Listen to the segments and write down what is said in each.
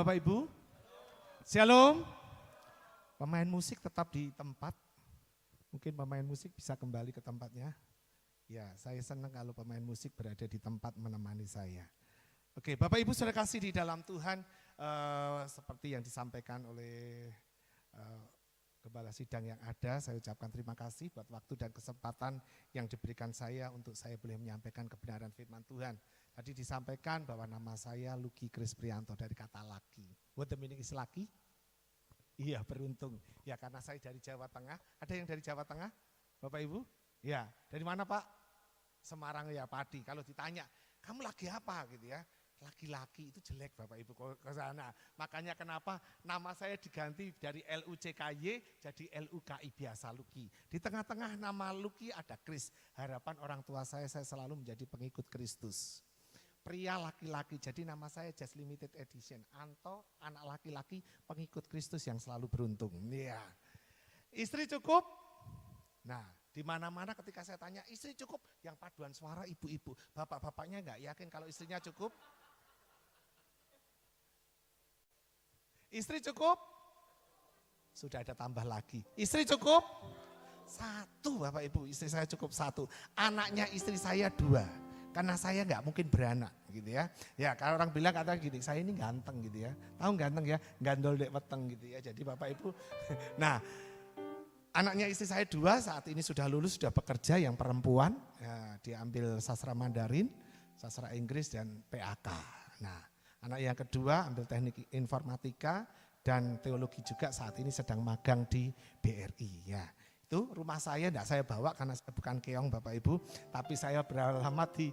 Bapak Ibu. Shalom. Pemain musik tetap di tempat. Mungkin pemain musik bisa kembali ke tempatnya. Ya, saya senang kalau pemain musik berada di tempat menemani saya. Oke, Bapak Ibu sudah kasih di dalam Tuhan seperti yang disampaikan oleh Gembala Sidang yang ada. Saya ucapkan terima kasih buat waktu dan kesempatan yang diberikan saya untuk saya boleh menyampaikan kebenaran firman Tuhan. Tadi disampaikan bahwa nama saya Lucky Chris Prianto dari kata laki. What the meaning is lucky? Iya, beruntung. Ya, karena saya dari Jawa Tengah. Ada yang dari Jawa Tengah? Bapak Ibu? Ya, dari mana Pak? Semarang ya, Padi. Kalau ditanya, kamu lagi apa gitu ya? Laki-laki itu jelek Bapak Ibu ke sana. Makanya kenapa nama saya diganti dari LUCKY jadi LUKI biasa, Lucky. Di tengah-tengah nama Lucky ada Chris. Harapan orang tua saya selalu menjadi pengikut Kristus. Pria laki-laki, jadi nama saya Just Limited Edition. Anto, anak laki-laki pengikut Kristus yang selalu beruntung. Iya. Istri cukup? Nah, di mana-mana ketika saya tanya, istri cukup? Yang paduan suara ibu-ibu. Bapak-bapaknya enggak yakin kalau istrinya cukup? Istri cukup? Sudah ada tambah lagi. Istri cukup? 1 Bapak Ibu, istri saya cukup 1. Anaknya istri saya 2. Karena saya nggak mungkin beranak gitu ya. Ya kalau orang bilang kata gini, saya ini ganteng gitu ya. Tahu ganteng ya, gandol dek weteng gitu ya. Jadi Bapak Ibu, nah anaknya istri saya 2 saat ini sudah lulus, sudah bekerja, yang perempuan. Ya, dia ambil sastra Mandarin, sastra Inggris dan PAK. Nah anak yang kedua ambil teknik informatika dan teologi juga, saat ini sedang magang di BRI ya. Itu rumah saya tidak saya bawa karena saya bukan keong Bapak Ibu, tapi saya beralamat di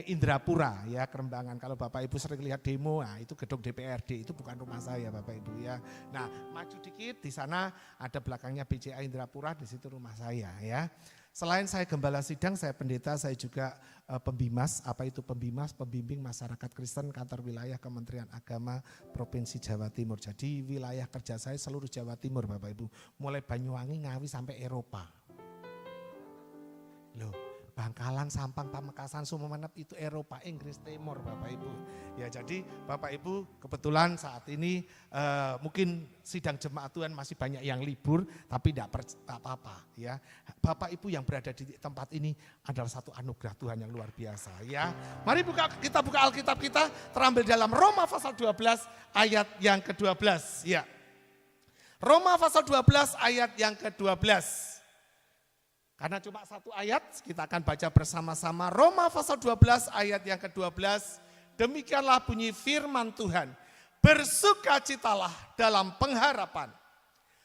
Indrapura ya, Kerembangan. Kalau Bapak Ibu sering lihat demo, nah itu gedung DPRD, itu bukan rumah saya Bapak Ibu ya. Nah maju dikit, di sana ada belakangnya BCA Indrapura, di situ rumah saya ya. Selain saya Gembala Sidang, saya pendeta, saya juga pembimas. Apa itu pembimas? Pembimbing masyarakat Kristen kantor wilayah Kementerian Agama Provinsi Jawa Timur. Jadi wilayah kerja saya seluruh Jawa Timur Bapak Ibu. Mulai Banyuwangi, Ngawi sampai Eropa. Loh, Bangkalan, Sampang, Pamekasan, Sumenep itu Eropa, Inggris Timur Bapak Ibu. Ya jadi Bapak Ibu kebetulan saat ini mungkin sidang jemaat Tuhan masih banyak yang libur, tapi tidak apa-apa ya. Bapak Ibu yang berada di tempat ini adalah satu anugerah Tuhan yang luar biasa ya. Mari kita buka Alkitab kita, terambil dalam Roma pasal 12 ayat yang ke-12 ya. Roma pasal 12 ayat yang ke-12. Karena cuma 1 ayat, kita akan baca bersama-sama Roma pasal 12 ayat yang ke-12. Demikianlah bunyi firman Tuhan. Bersukacitalah dalam pengharapan,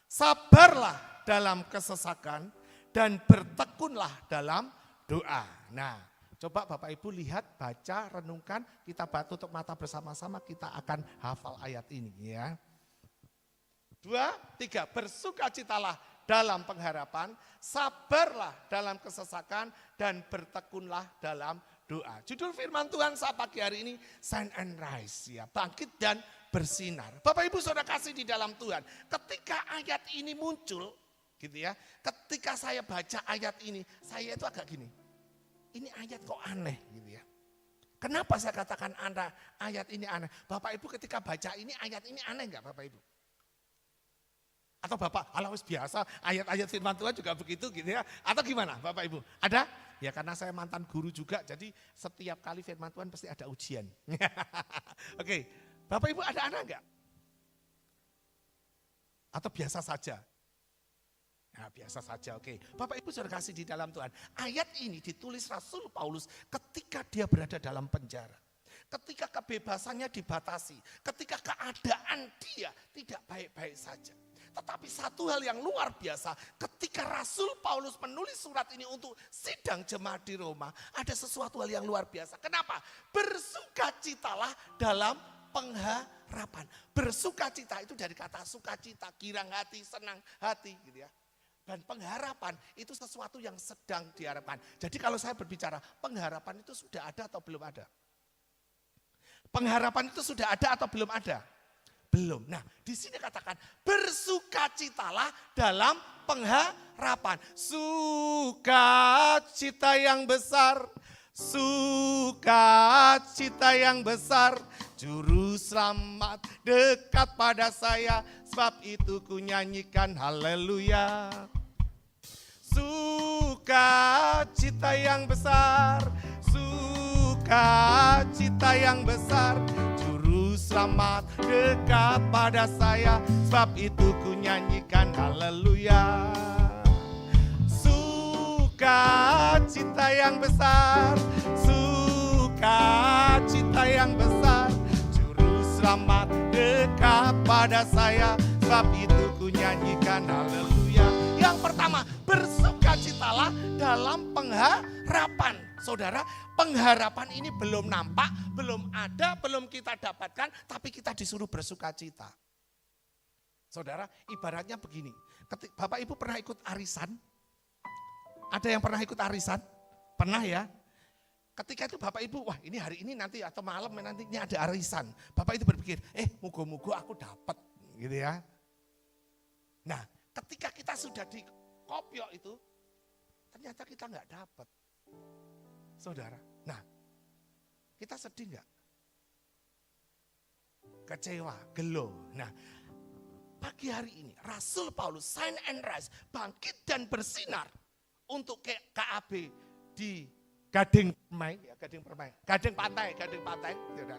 sabarlah dalam kesesakan, dan bertekunlah dalam doa. Nah, coba Bapak Ibu lihat, baca, renungkan, kita tutup mata bersama-sama, kita akan hafal ayat ini ya. 2, 3, bersukacitalah dalam pengharapan, sabarlah dalam kesesakan, dan bertekunlah dalam doa. Judul firman Tuhan saat pagi hari ini, Shine and Rise, ya, bangkit dan bersinar. Bapak Ibu saudara kasih di dalam Tuhan, ketika ayat ini muncul, gitu ya, ketika saya baca ayat ini, saya itu agak gini, ini ayat kok aneh gitu ya. Kenapa saya katakan ayat ini aneh? Bapak Ibu ketika baca ini, ayat ini aneh enggak Bapak Ibu? Atau Bapak, halus biasa, ayat-ayat firman Tuhan juga begitu gitu ya. Atau gimana Bapak Ibu? Ada? Ya karena saya mantan guru juga, jadi setiap kali firman Tuhan pasti ada ujian. Oke, Bapak Ibu ada anak enggak? Atau biasa saja? Nah, biasa saja, oke. Bapak Ibu sudah kasih di dalam Tuhan. Ayat ini ditulis Rasul Paulus ketika dia berada dalam penjara. Ketika kebebasannya dibatasi, ketika keadaan dia tidak baik-baik saja. Tetapi satu hal yang luar biasa, ketika Rasul Paulus menulis surat ini untuk sidang jemaat di Roma, ada sesuatu hal yang luar biasa. Kenapa? Bersukacitalah dalam pengharapan. Bersukacita itu dari kata sukacita, girang hati, senang hati gitu ya. Dan pengharapan itu sesuatu yang sedang diharapkan. Jadi kalau saya berbicara, pengharapan itu sudah ada atau belum ada? Pengharapan itu sudah ada atau belum ada? Belum. Nah, di sini katakan bersukacitalah dalam pengharapan. Sukacita yang besar, Sukacita yang besar, Juru Selamat dekat pada saya, sebab itu ku nyanyikan haleluya. Sukacita yang besar, sukacita yang besar, Juru Selamat dekat pada saya, sebab itu ku nyanyikan haleluya. Sukacita yang besar, sukacita yang besar, Juru Selamat dekat pada saya, sebab itu ku nyanyikan haleluya. Yang pertama, bersukacitalah dalam pengharapan. Saudara, pengharapan ini belum nampak, belum ada, belum kita dapatkan, tapi kita disuruh bersukacita. Saudara, ibaratnya begini, Bapak Ibu pernah ikut arisan? Ada yang pernah ikut arisan? Pernah ya? Ketika itu Bapak Ibu, wah ini hari ini nanti atau malam nanti ini ada arisan. Bapak itu berpikir, moga-moga aku dapat, gitu ya. Nah, ketika kita sudah di kopiok itu, ternyata kita nggak dapat. Saudara, nah kita sedih nggak? Kecewa, gelo. Nah, pagi hari ini Rasul Paulus, shine and rise, bangkit dan bersinar untuk KAB di Gading Pantai. Saudara.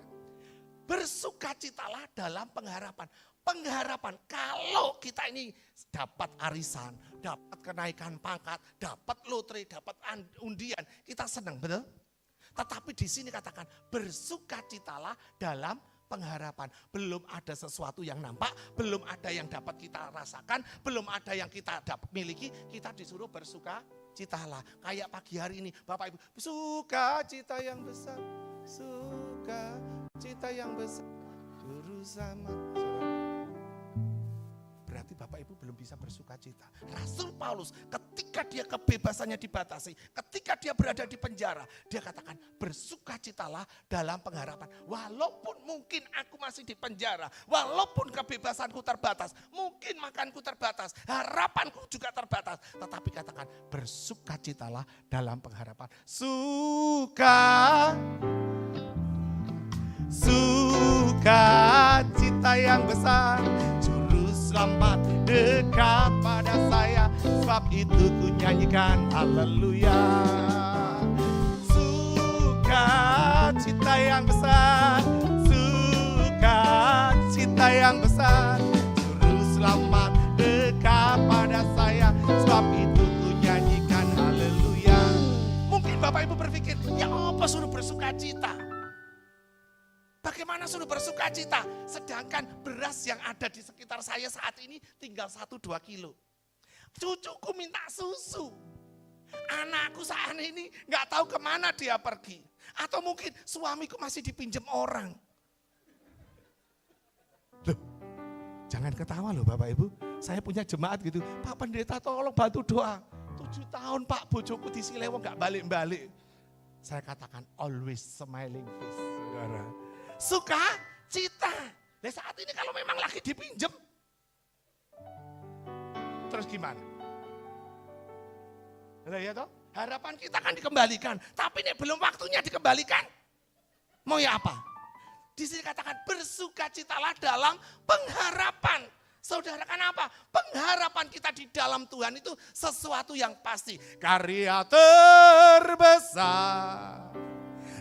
Bersukacitalah dalam pengharapan. Pengharapan kalau kita ini dapat arisan, dapat kenaikan pangkat, dapat lotre, dapat undian, kita senang, betul? Tetapi di sini katakan bersukacitalah dalam pengharapan. Belum ada sesuatu yang nampak, belum ada yang dapat kita rasakan, belum ada yang kita dapat miliki, kita disuruh bersukacitalah. Kayak pagi hari ini Bapak Ibu, sukacita yang besar, sukacita yang besar, Juru Selamat. Berarti Bapak Ibu belum bisa bersukacita. Rasul Paulus ketika dia kebebasannya dibatasi, ketika dia berada di penjara, dia katakan bersukacitalah dalam pengharapan. Walaupun mungkin aku masih di penjara, walaupun kebebasanku terbatas, mungkin makanku terbatas, harapanku juga terbatas, tetapi katakan bersukacitalah dalam pengharapan. Sukacita yang besar, Juru Selamat dekat pada saya, sebab itu ku nyanyikan haleluya. Sukacita yang besar, sukacita yang besar, Juru Selamat dekat pada saya, sebab itu ku nyanyikan haleluya. Mungkin Bapak Ibu berpikir, ya apa suruh bersukacita? Bagaimana suruh bersukacita? Sedangkan beras yang ada di sekitar saya saat ini tinggal 1-2 kilo. Cucuku minta susu. Anakku saat ini gak tahu kemana dia pergi. Atau mungkin suamiku masih dipinjam orang. Loh, jangan ketawa loh Bapak Ibu. Saya punya jemaat gitu. Pak Pendeta tolong bantu doa. 7 tahun Pak bojoku di Silewong gak balik-balik. Saya katakan always smiling face, saudara. Sukacita. Nah saat ini kalau memang lagi dipinjem, terus gimana? Nah, ya toh, harapan kita kan dikembalikan, tapi ini belum waktunya dikembalikan. Mau ya apa? Di sini katakan bersukacitalah dalam pengharapan. Saudara, kenapa? Pengharapan kita di dalam Tuhan itu sesuatu yang pasti. Karya terbesar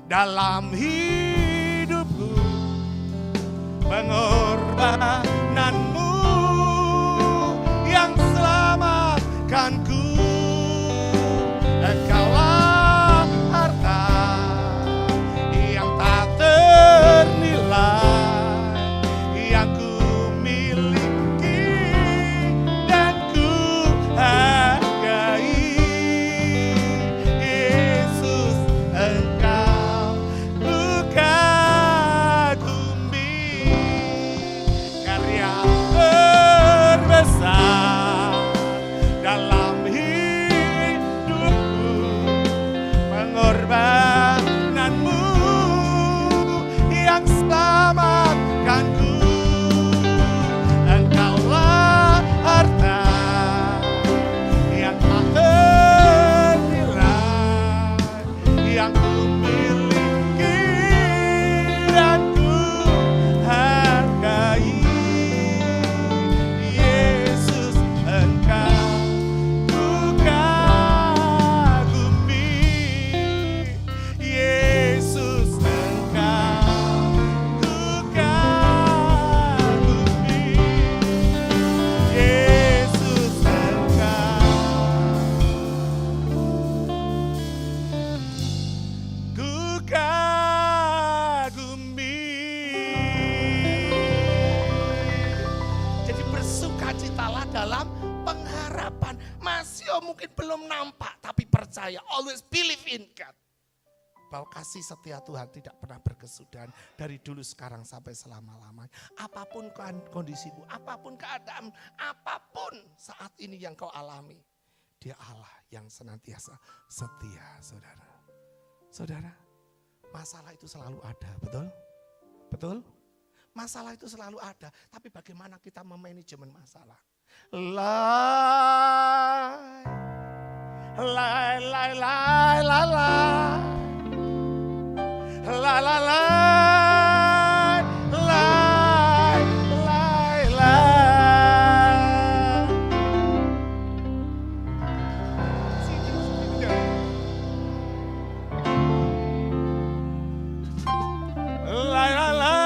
dalam hidupku, pengorbananmu yang selamatkanku. Engkaulah harta yang tak ternilai, yang ku miliki dan ku hargai. Yesus, Engkau ku kagumi, karya dalam pengharapan. Masih mungkin belum nampak, tapi percaya. Always believe in God. Bahwa kasih setia Tuhan tidak pernah berkesudahan dari dulu, sekarang, sampai selama-lamanya. Apapun kondisimu, apapun keadaan, apapun saat ini yang kau alami, Dia Allah yang senantiasa setia, saudara. Saudara, masalah itu selalu ada, betul? Betul? Masalah itu selalu ada, tapi bagaimana kita memanajemen masalah? Lai, lai, lai, lai, lai. La la la la la la. La la la la.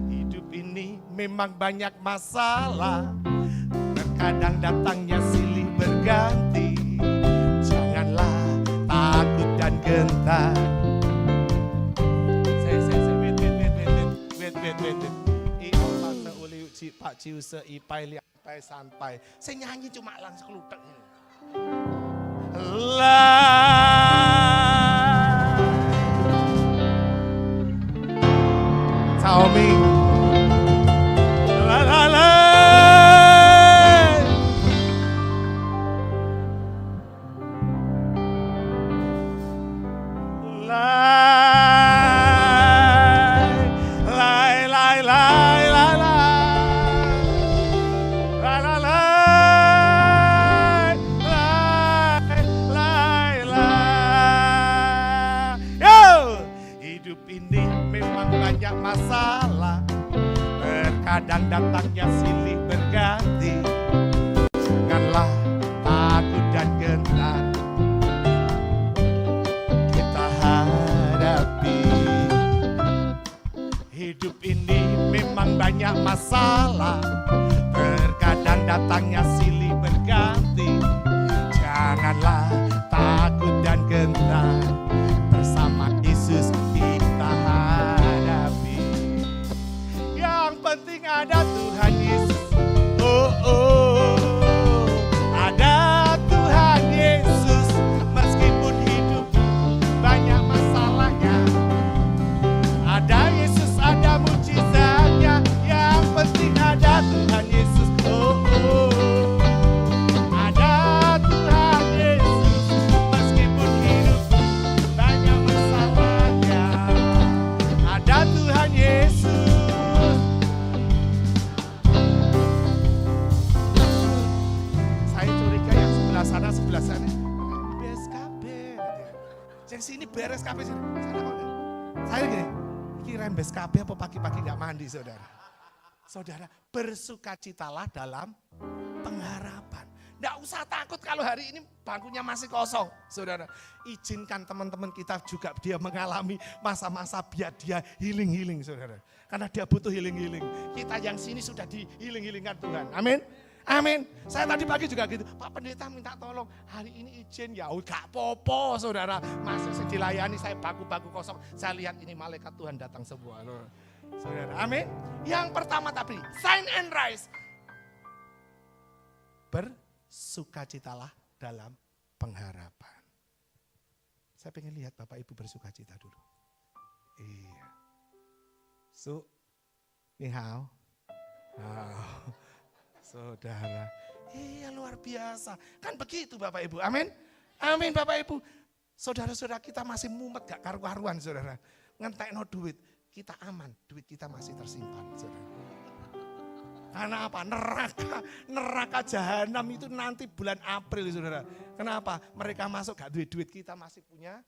Hidup ini memang banyak masalah. Terkadang datangnya silih berganti. Janganlah takut dan gentar. Wait. Ini pasal oleh Pak Ciu seipai liapai sampai. Saya nyanyi cuma langsung kelutak. Cao Ming. La la la. Masalah terkadang datangnya silih berganti. Janganlah takut dan gentar, kita hadapi. Hidup ini memang banyak masalah, terkadang datangnya silih berganti. Janganlah takut dan gentar, bersama Yesus kita hadapi. Yang penting ada Tuhan Yesus. Oh, oh, ada Tuhan Yesus. Meskipun hidup banyak masalahnya, ada Yesus, ada mujizatnya. Yang penting ada Tuhan Yesus. Oh, oh, ada Tuhan Yesus. Meskipun hidup banyak masalahnya, ada Tuhan Yesus. Sebelah sana BSKB. Yang sini beres KB sini. Sana kok. Saya gini, kira BSKB apa pagi-pagi nggak mandi, saudara? Saudara, bersukacitalah dalam pengharapan. Nggak usah takut kalau hari ini bangkunya masih kosong, saudara. Izinkan teman-teman kita juga dia mengalami masa-masa biar dia healing, saudara. Karena dia butuh healing. Kita yang sini sudah di-healing-healingkan Tuhan. Amin. Amin. Saya tadi pagi juga gitu. Pak Pendeta minta tolong. Hari ini izin ya. Gak popo, saudara. Masih dilayani, saya baku-baku kosong. Saya lihat ini malaikat Tuhan datang semua. Saudara, amin. Yang pertama tadi, sign and rise. Bersukacitalah dalam pengharapan. Saya pengen lihat Bapak Ibu bersukacita dulu. Iya. Ni hao. Saudara, iya luar biasa. Kan begitu Bapak Ibu, amin. Amin Bapak Ibu. Saudara-saudara kita masih mumet gak karu-karuan saudara. Ngentekno duit, kita aman, duit kita masih tersimpan saudara. Karena apa? Neraka jahanam itu nanti bulan April saudara. Kenapa? Mereka masuk gak duit kita masih punya.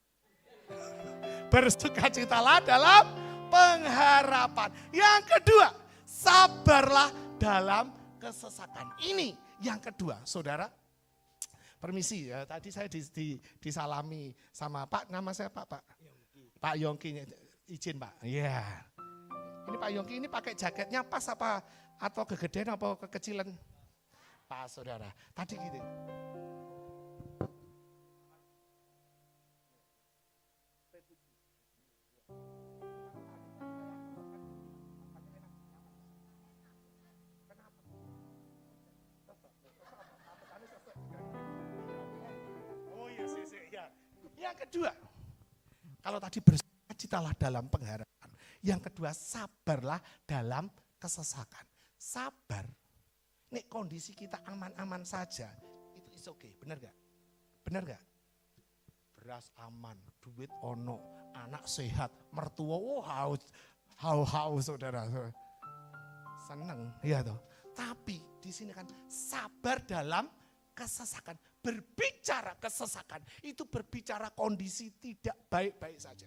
Bersukacitalah dalam pengharapan. Yang kedua, sabarlah dalam kesesakan. Ini yang kedua, saudara. Permisi ya, tadi saya disalami sama Pak, nama saya Pak Pak Yongki, izin Pak. Iya. Ini Pak Yongki ini pakai jaketnya pas apa atau kegedean apa kekecilan? Pas saudara. Tadi gitu. Yang kedua, kalau tadi bersukacitalah dalam pengharapan. Yang kedua, sabarlah dalam kesesakan. Sabar. Nek kondisi kita aman-aman saja, itu is okay. Benar gak? Benar gak? Beras aman, duit ono, anak sehat, mertua haus saudara. Seneng, ya toh. Tapi di sini kan sabar dalam kesesakan. Berbicara kesesakan, itu berbicara kondisi tidak baik-baik saja.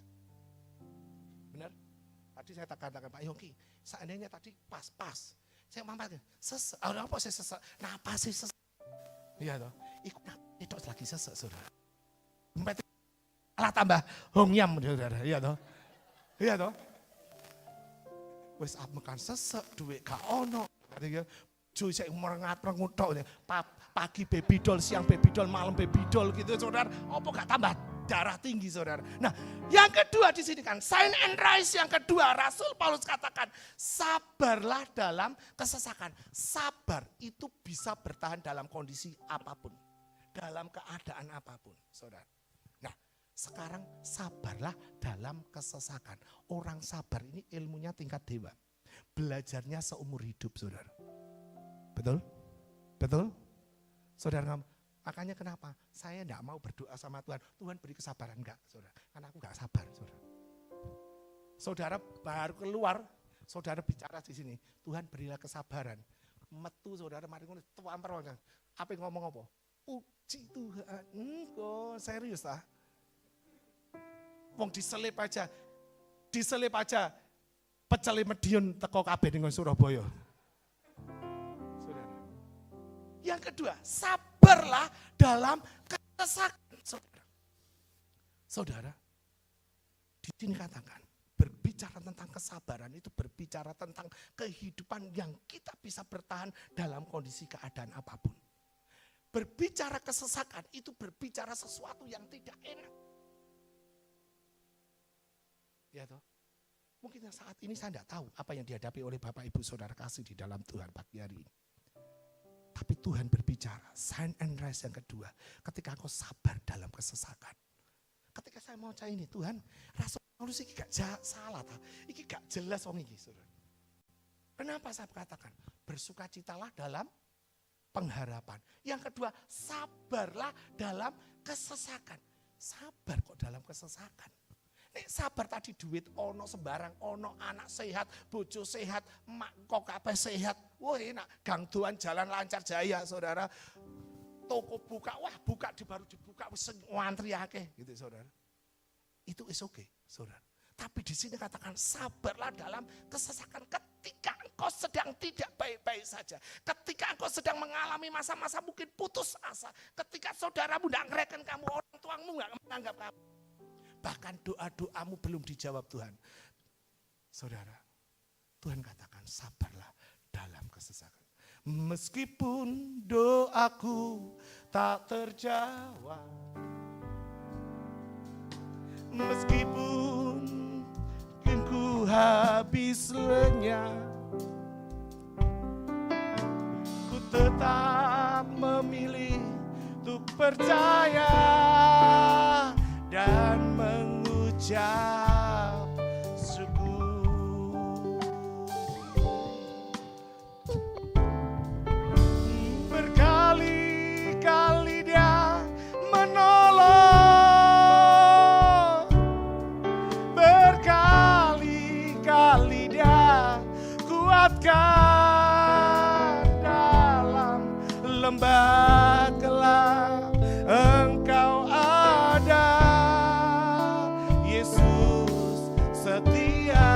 Benar? Tadi saya katakan Pak Yongki, seandainya tadi pas-pas. Saya mampir, sesek, apa saya sesek? Napa sih sesek? Iya toh, ikut itu lagi sesek saudara. Alah tambah hongyam saudara, iya toh. Iya toh. Wis makan sesek, duit gak ono. Cuy saya merengut tok, pagi baby doll, siang baby doll, malam baby doll gitu saudara. Apa gak tambah darah tinggi saudara. Nah yang kedua di sini kan sign and rise yang kedua Rasul Paulus katakan sabarlah dalam kesesakan. Sabar itu bisa bertahan dalam kondisi apapun, dalam keadaan apapun saudara. Nah sekarang sabarlah dalam kesesakan. Orang sabar ini ilmunya tingkat dewa, belajarnya seumur hidup saudara. Betul? Betul? Saudara, makanya kenapa? Saya enggak mau berdoa sama Tuhan. Tuhan beri kesabaran enggak, saudara? Karena aku enggak sabar, saudara. Saudara baru keluar, saudara bicara di sini. Tuhan berilah kesabaran. Metu saudara, mari ngono tuamper. Apa ngomong apa? Puji Tuhan. Kok serius ah? Wong diselip aja. Pecel Medion teko kabeh ning Surabaya. Yang kedua, sabarlah dalam kesesakan. Saudara, di sini katakan, berbicara tentang kesabaran itu berbicara tentang kehidupan yang kita bisa bertahan dalam kondisi keadaan apapun. Berbicara kesesakan itu berbicara sesuatu yang tidak enak. Ya toh? Mungkin saat ini saya tidak tahu apa yang dihadapi oleh Bapak Ibu Saudara kasih di dalam Tuhan pagi hari ini. Tapi Tuhan berbicara, sign and rise yang kedua, ketika engkau sabar dalam kesesakan. Ketika saya mau cari ini, Tuhan, Rasul Paulus ini gak salah, ini gak jelas om ini. Kenapa saya katakan? Bersukacitalah dalam pengharapan. Yang kedua, sabarlah dalam kesesakan. Sabar kok dalam kesesakan. Nek sabar tadi duit ono sembarang ono, anak sehat, bojo sehat, mak kok kabeh sehat. Wah enak, gang doan jalan lancar jaya saudara. Toko buka, wah buka baru dibuka wis ngantri akeh gitu saudara. Itu is okay saudara. Tapi di sini katakan sabarlah dalam kesesakan ketika engkau sedang tidak baik-baik saja. Ketika engkau sedang mengalami masa-masa mungkin putus asa. Ketika saudaramu tidak ngereken kamu, orang tuamu tidak menganggap kamu. Bahkan doa-doamu belum dijawab Tuhan. Saudara, Tuhan katakan sabarlah dalam kesesakan. Meskipun doaku tak terjawab. Meskipun ku habis lenyap. Ku tetap memilih untuk percaya dan mengucap syukur. Berkali-kali Dia menolong, berkali-kali Dia kuatkan dalam lembah gelap. Engkau ada, Yesus setia.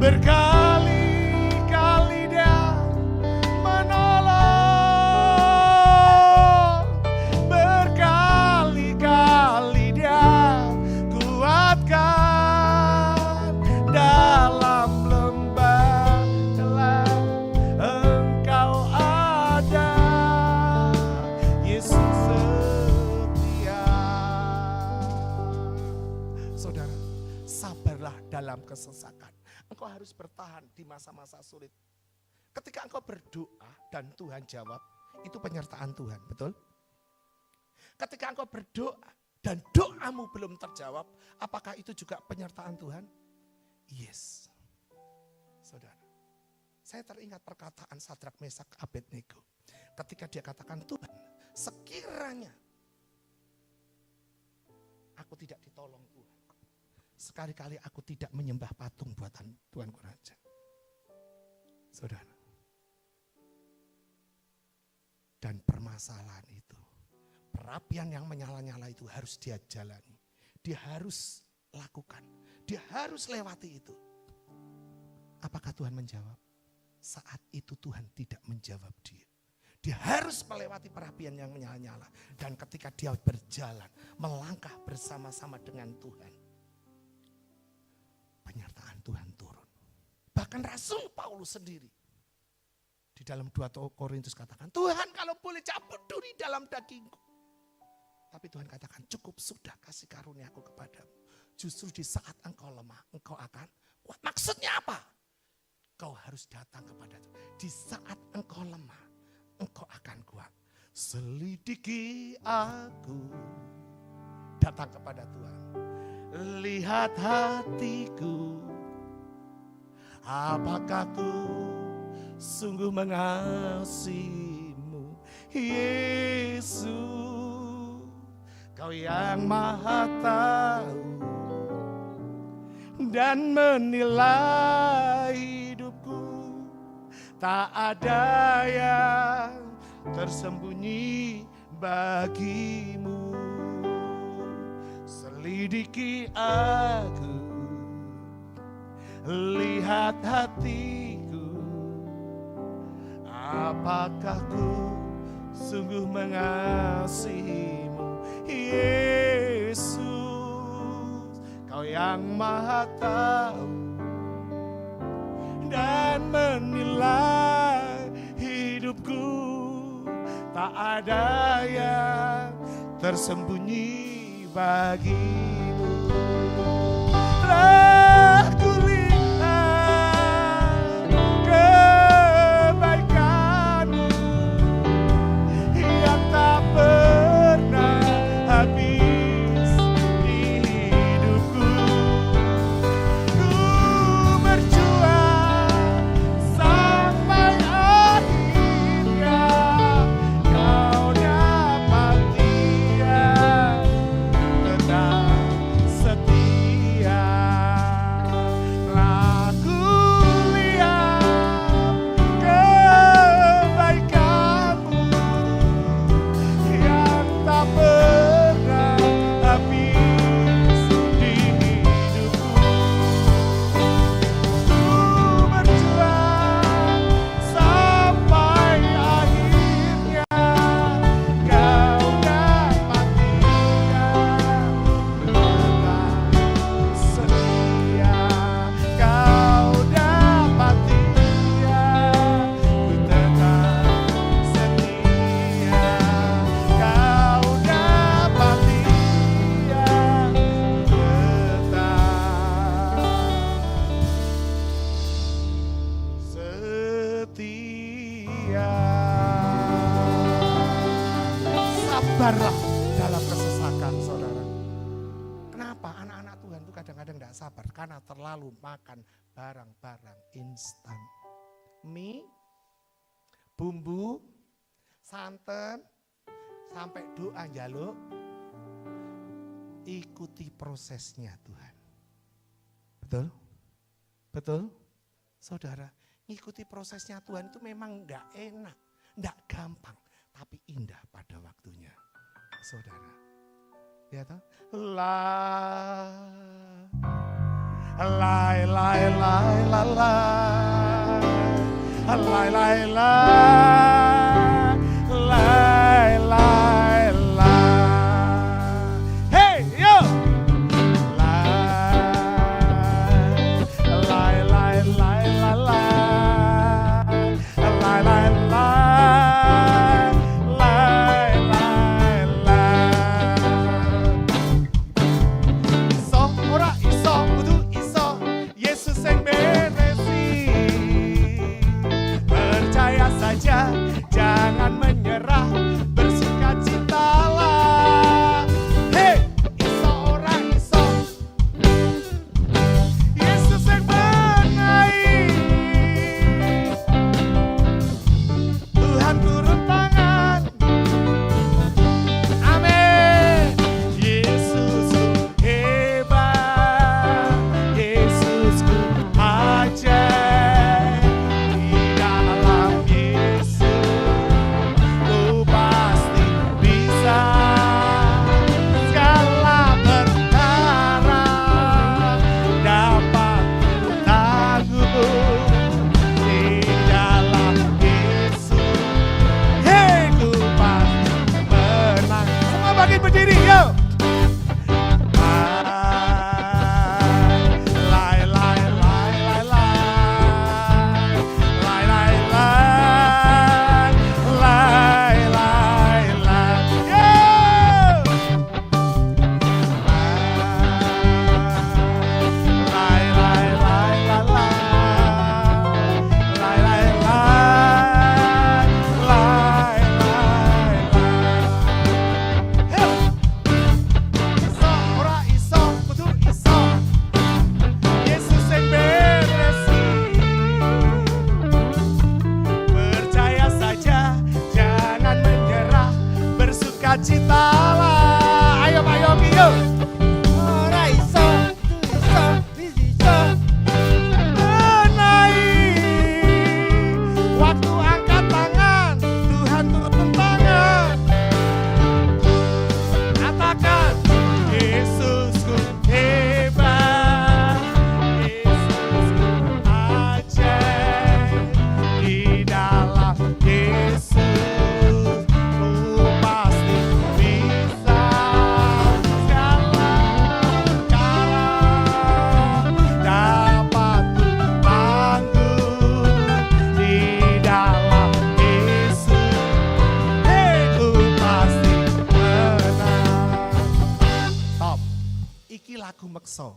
Berkali-kali Dia menolong, berkali-kali Dia kuatkan dalam lembah gelap. Engkau ada, Yesus setia. Saudara, sabarlah dalam kesesakan. Engkau harus bertahan di masa-masa sulit. Ketika engkau berdoa dan Tuhan jawab, itu penyertaan Tuhan, betul? Ketika engkau berdoa dan doamu belum terjawab, apakah itu juga penyertaan Tuhan? Yes. Saudara, saya teringat perkataan Sadrak, Mesak, Abednego. Ketika dia katakan, Tuhan, sekiranya aku tidak ditolong Tuhan, sekali-kali aku tidak menyembah patung buatan Tuanku Raja. Saudara, dan permasalahan itu, perapian yang menyala-nyala itu harus dia jalani. Dia harus lakukan. Dia harus lewati itu. Apakah Tuhan menjawab? Saat itu Tuhan tidak menjawab dia. Dia harus melewati perapian yang menyala-nyala. Dan ketika dia berjalan, melangkah bersama-sama dengan Tuhan, penyertaan Tuhan turun. Bahkan Rasul Paulus sendiri di dalam 2 Korintus katakan, Tuhan kalau boleh cabut duri dalam dagingku. Tapi Tuhan katakan, cukup sudah kasih karuniaku kepadamu. Justru di saat engkau lemah, engkau akan kuat. Maksudnya apa? Engkau harus datang kepada Tuhan. Di saat engkau lemah, engkau akan kuat. Selidiki aku, datang kepada Tuhan. Lihat hatiku, apakah ku sungguh mengasihimu, Yesus. Kau yang maha tahu dan menilai hidupku. Tak ada yang tersembunyi bagimu. Selidiki aku, lihat hatiku, apakah ku sungguh mengasihimu, Yesus. Kau yang maha tahu dan menilai hidupku. Tak ada yang tersembunyi bagimu. Telah kulihat kebaikanmu yang tak pernah habis di hidupku. Ku berjuang sampai akhirnya kau dapat dia tetap setia. Aku lihat kebaikanmu yang tak pernah habis di hidupku. Ku berjuang sampai akhirnya kau dapat dia tetap setia. Kau dapat dia ku tetap setia. Kau dapat dia tetap setia. Sabarlah dalam kesesakan, saudara. Kenapa anak-anak Tuhan itu kadang-kadang tidak sabar? Karena terlalu makan barang-barang instan. Mie, bumbu, santan, sampai doa jaluk. Ikuti prosesnya Tuhan. Betul? Betul? Saudara, ngikuti prosesnya Tuhan itu memang enggak enak, enggak gampang, tapi indah pada waktunya. Saudara, ya toh? La la la la la la la la la la la la. Hey yo! La la la la la la la la la. Iso ora iso kudu iso, Yesus yang beresi. bangkit berdiri, yuk. Citalah, ayo Pak Yogi yuk. Ora iso, iso. Waktu angkat tangan, Tuhan turun tangan. Katakan, Yesusku hebat, Yesusku ajaib, di dalam Yesus. Lagu meksa.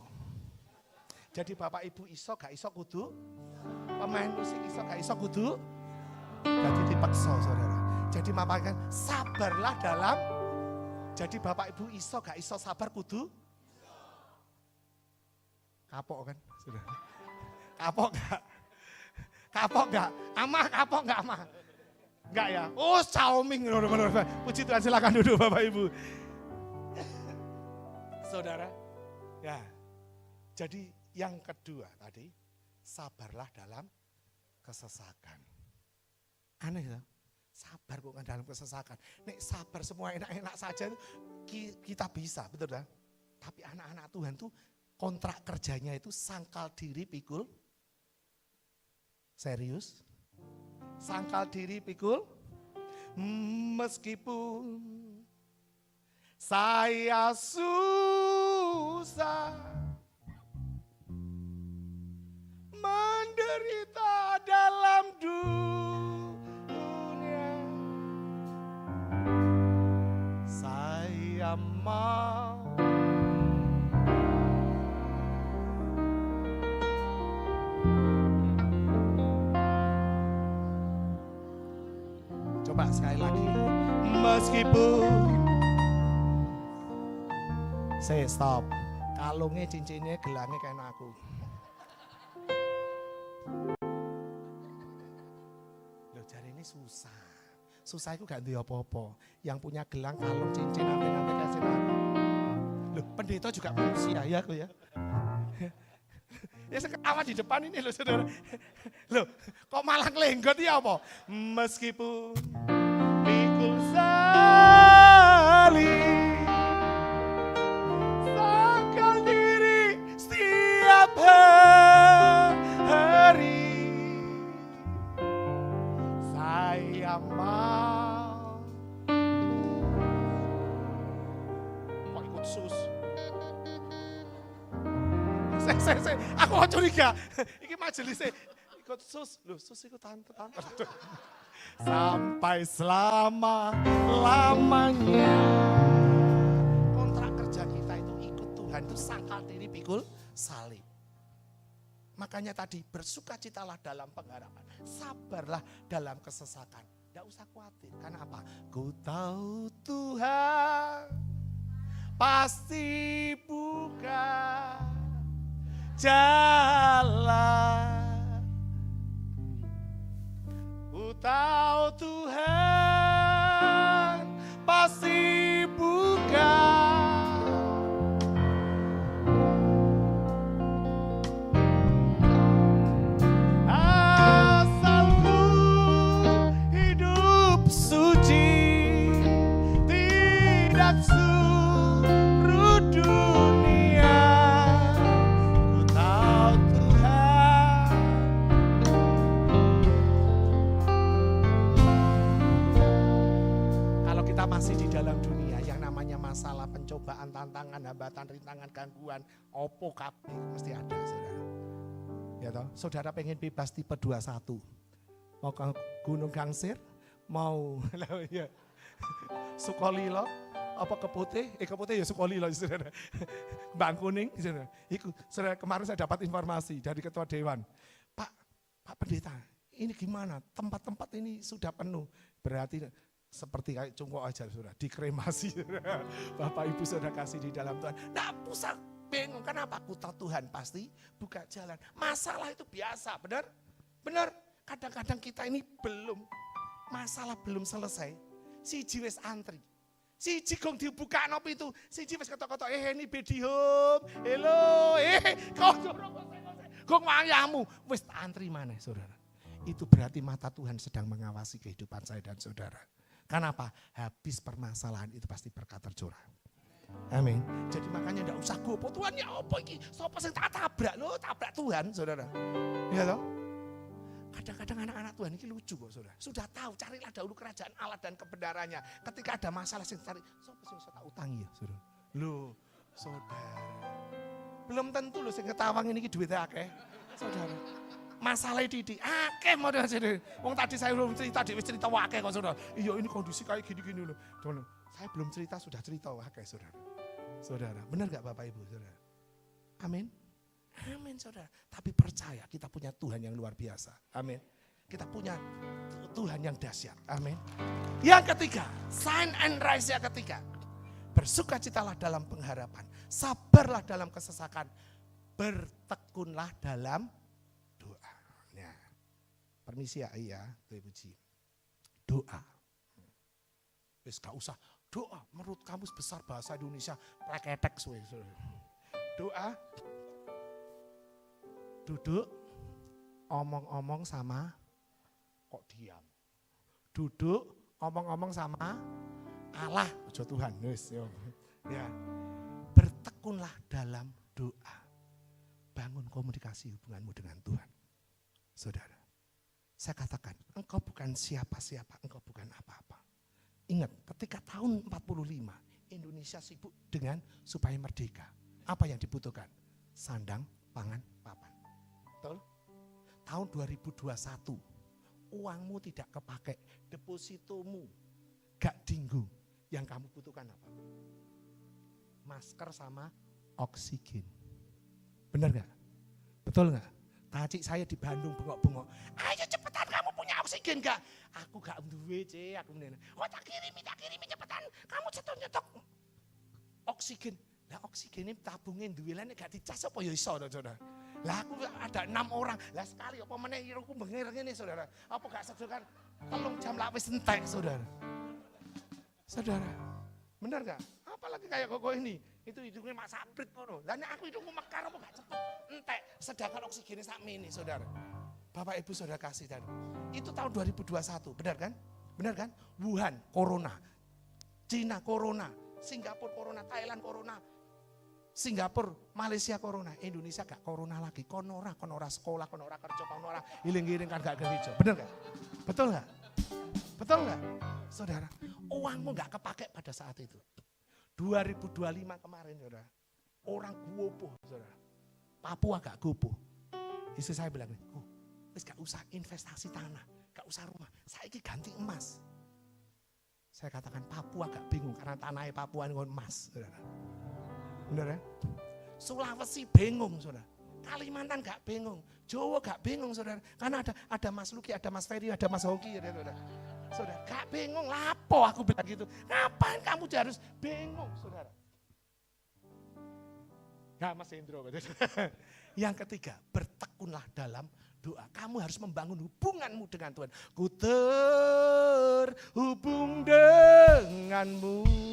Jadi Bapak Ibu iso gak iso kudu, pemain musik iso gak iso kudu, jadi dipaksa saudara. Jadi mapakan sabarlah dalam. Jadi Bapak Ibu iso gak iso sabar kudu. Kapok kan saudara? Kapok gak? Kapok gak? Amah kapok gak amah? Enggak ya? Oh caoming. Puji Tuhan, silakan duduk Bapak Ibu. Saudara. Ya, jadi yang kedua tadi, sabarlah dalam kesesakan. Aneh ya, sabar kok dalam kesesakan. Nek sabar semua enak-enak saja kita bisa, betul kan? Tapi anak-anak Tuhan tuh kontrak kerjanya itu sangkal diri pikul. Serius? Sangkal diri pikul. Meskipun saya susah menderita dalam dunia, saya mau coba sekali lagi. Meskipun saya stop. Kalungnya, cincinnya, gelangnya kayak aku. Loh, jari ini susah. Susah itu gak ada apa-apa. Yang punya gelang, kalung, cincin, nanti kasih aku. Loh, pendeta juga manusia ya aku ya. Ya seketawa di depan ini loh saudara. Loh, kok malah ngelenggot ya apa? Meskipun pikul salib, hari saya mau. Kok ikut sus? Aku mau curiga. Iki majelisnya ikut sus. Loh, sus ikut tante. Sampai selama-lamanya. Kontrak kerja kita itu ikut Tuhan itu sangkal diri pikul salib. Makanya tadi bersukacitalah dalam pengharapan, sabarlah dalam kesesakan. Tidak usah khawatir, karena apa? Ku tahu Tuhan pasti buka jalan. Ku tahu Tuhan pasti buka. masalah, pencobaan, tantangan, hambatan, rintangan, gangguan, opo kabeh mesti ada, saudara. Ya toh, saudara pengen bebas tipe 21. Mau ke Gunung Gangsir, mau ya, Sukolilo, apa Keputih ya Sukolilo, saudara. Bang Kuning, saudara. Iku, saudara, kemarin saya dapat informasi dari Ketua Dewan. Pak Pendeta, ini gimana? Tempat-tempat ini sudah penuh. Berarti seperti kayak cungkok aja, saudara, dikremasi, saudara. Bapak Ibu saudara kasih di dalam Tuhan. Nah, pusat bingung, kenapa? Kuta Tuhan pasti buka jalan. Masalah itu biasa, benar? Benar. Kadang-kadang kita ini masalah belum selesai. Siji wis antri. Siji gong dibuka nop itu. Siji wis ketok-ketok, ini bedi home. Hello, kau gong wayamu. Wis antri mana, saudara? Itu berarti mata Tuhan sedang mengawasi kehidupan saya dan saudara. Kenapa? Habis permasalahan itu pasti berkat tercurah. Amin. Jadi makanya enggak usah gopo, Tuhan ya apa iki? Sapa sing tak tabrak lho, tabrak Tuhan, saudara. Ya toh? Kadang-kadang anak-anak Tuhan ini lucu kok, saudara. Sudah tahu, carilah dahulu kerajaan Allah dan kebenarannya. Ketika ada masalah sing cari, sapa sing tak utangi ya, saudara. Loh, saudara. Belum tentu lho sing ketawang ini duitnya akeh, saudara. Masalah didik, akeh model sini. Wong tadi saya belum cerita, cerita akeh kok, saudara. Iya ini kondisi kayak gini-gini loh. Saya belum cerita, sudah cerita akeh, saudara. Saudara, benar gak Bapak Ibu, saudara? Amin. Amin, saudara. Tapi percaya kita punya Tuhan yang luar biasa. Amin. Kita punya Tuhan yang dahsyat. Amin. Yang ketiga, sign and rise yang ketiga. Bersukacitalah dalam pengharapan. Sabarlah dalam kesesakan. Bertekunlah dalam doa. Nah, permisi ya, iya, Tuhan puji. Doa. Wis gak usah doa. Menurut kamus besar bahasa Indonesia, praketek suwe. Doa. Duduk, omong-omong sama, kok diam. Duduk, omong-omong sama Allah, aja Tuhan. Ya. Bertekunlah dalam doa. Bangun komunikasi hubunganmu dengan Tuhan. Saudara, saya katakan, engkau bukan siapa-siapa, engkau bukan apa-apa. Ingat, ketika tahun 45, Indonesia sibuk dengan supaya merdeka. Apa yang dibutuhkan? Sandang, pangan, papan. Betul? Tahun 2021, uangmu tidak kepake, depositomu gak dinggu. Yang kamu butuhkan apa? Masker sama oksigen. Benar gak? Betul gak? Tadi saya di Bandung bengok-bengok. Ayo cepetan kamu punya oksigen gak? Aku gak duwe C, aku menena. Oh tak kirimi cepetan. Kamu nyetok oksigen. Lah oksigen ini tabungin duwe lane gak dicas apa ya iso saudara. Lah aku ada 6 orang. Lah sekali apa meneh iruku bengir ngene saudara. Apa gak sedokan 3 jam lah wis entek saudara. Saudara. Bener gak? Apalagi kayak kok ini. Itu hidungnya mak sabrit ngono. Lah nek aku hidungku mekar apa gak cepet entek. Sedangkan oksigennya sakmene saudara. Bapak Ibu saudara kasih tadi. Itu tahun 2021, benar kan? Benar kan? Wuhan corona. Cina corona, Singapura corona, Thailand corona. Singapura, Malaysia corona, Indonesia gak corona lagi. Konora sekolah, konora kerja, konora iling-iling kan gak gereja. Benar gak? Betul gak? Betul gak? Saudara, uangmu gak kepake pada saat itu. 2025 kemarin saudara, orang gopoh saudara. Papua gak gopoh. Istri saya bilang, wis gak usah investasi tanah, gak usah rumah. Saya ini ganti emas. Saya katakan Papua gak bingung karena tanahnya Papua ini emas saudara. Benar ya? Sulawesi bingung saudara. Kalimantan gak bingung. Jawa gak bingung saudara. Karena ada Mas Luki, ada Mas Ferry, ada Mas Hoki ya saudara. Saudara gak bingung. Lapo aku bilang gitu. Ngapain kamu harus bingung saudara. Gak Mas Hendro. Yang ketiga, bertekunlah dalam doa. Kamu harus membangun hubunganmu dengan Tuhan. Ku terhubung denganmu.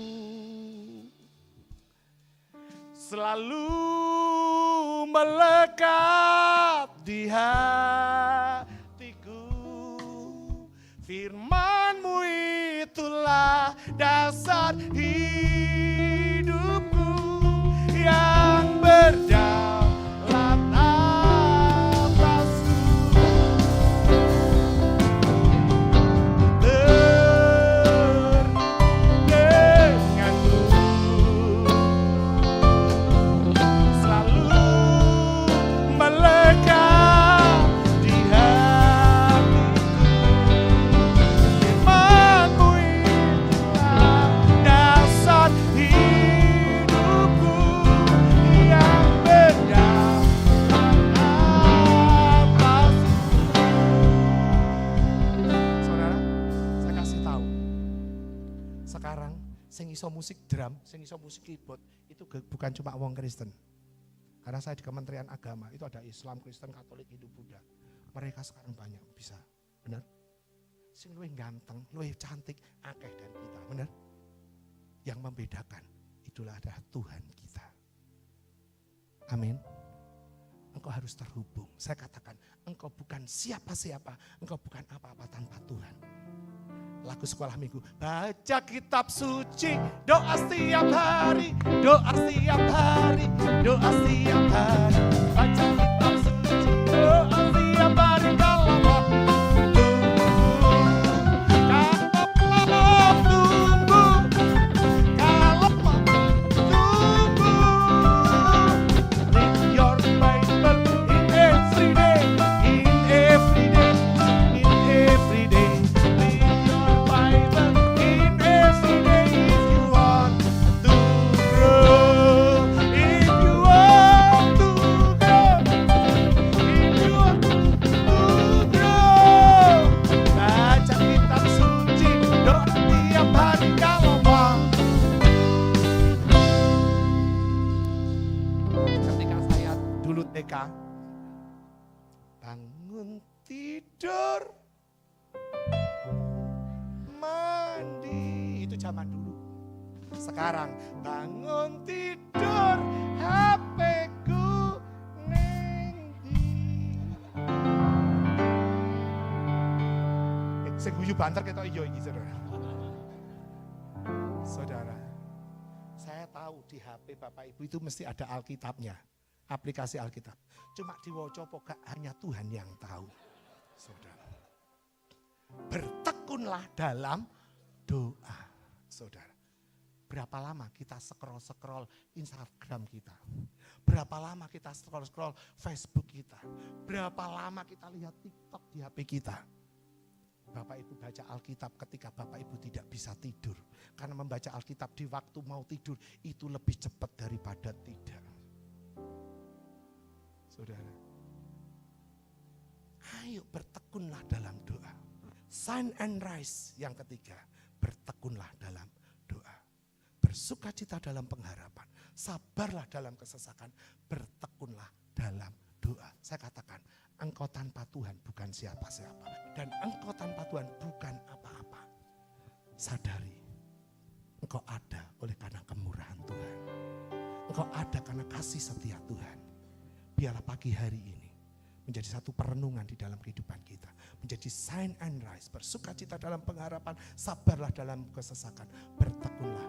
Selalu melekat di hatiku. Firman-Mu itulah dasar hidupku yang berdaulat atasku. Terdenganmu. sing iso musik drum, sing iso musik keyboard, itu bukan cuma wong Kristen. Karena saya di Kementerian Agama, itu ada Islam, Kristen, Katolik, Hindu, Buddha. Mereka sekarang banyak bisa, benar? Sing luwih ganteng, luwih cantik, akeh dari kita, benar? Yang membedakan, itulah adalah Tuhan kita. Amin. Engkau harus terhubung. Saya katakan, engkau bukan siapa-siapa, engkau bukan apa-apa tanpa Tuhan. Lagu sekolah minggu, baca kitab suci, doa setiap hari, doa setiap hari, doa setiap hari. Baca kitab suci, doa setiap hari, kalau mau bangun tidur mandi, itu zaman dulu. Sekarang bangun tidur HP ku nengdi. Sing guyu banter ketok iyo iki saudara. Saudara, saya tahu di HP Bapak Ibu itu mesti ada Alkitabnya. Aplikasi Alkitab. Cuma diwoco pokok hanya Tuhan yang tahu. Saudara. Bertekunlah dalam doa. Saudara. Berapa lama kita scroll Instagram kita? Berapa lama kita scroll Facebook kita? Berapa lama kita lihat TikTok di HP kita? Bapak Ibu baca Alkitab ketika Bapak Ibu tidak bisa tidur. Karena membaca Alkitab di waktu mau tidur itu lebih cepat daripada tidak. Saudara, ayo bertekunlah dalam doa. Shine and rise yang ketiga, bertekunlah dalam doa. Bersukacita dalam pengharapan, sabarlah dalam kesesakan, bertekunlah dalam doa. Saya katakan, engkau tanpa Tuhan bukan siapa-siapa. Dan engkau tanpa Tuhan bukan apa-apa. Sadari, engkau ada oleh karena kemurahan Tuhan. Engkau ada karena kasih setia Tuhan. Biarlah pagi hari ini menjadi satu perenungan di dalam kehidupan kita. Menjadi shine and rise, bersukacita dalam pengharapan, sabarlah dalam kesesakan, bertekunlah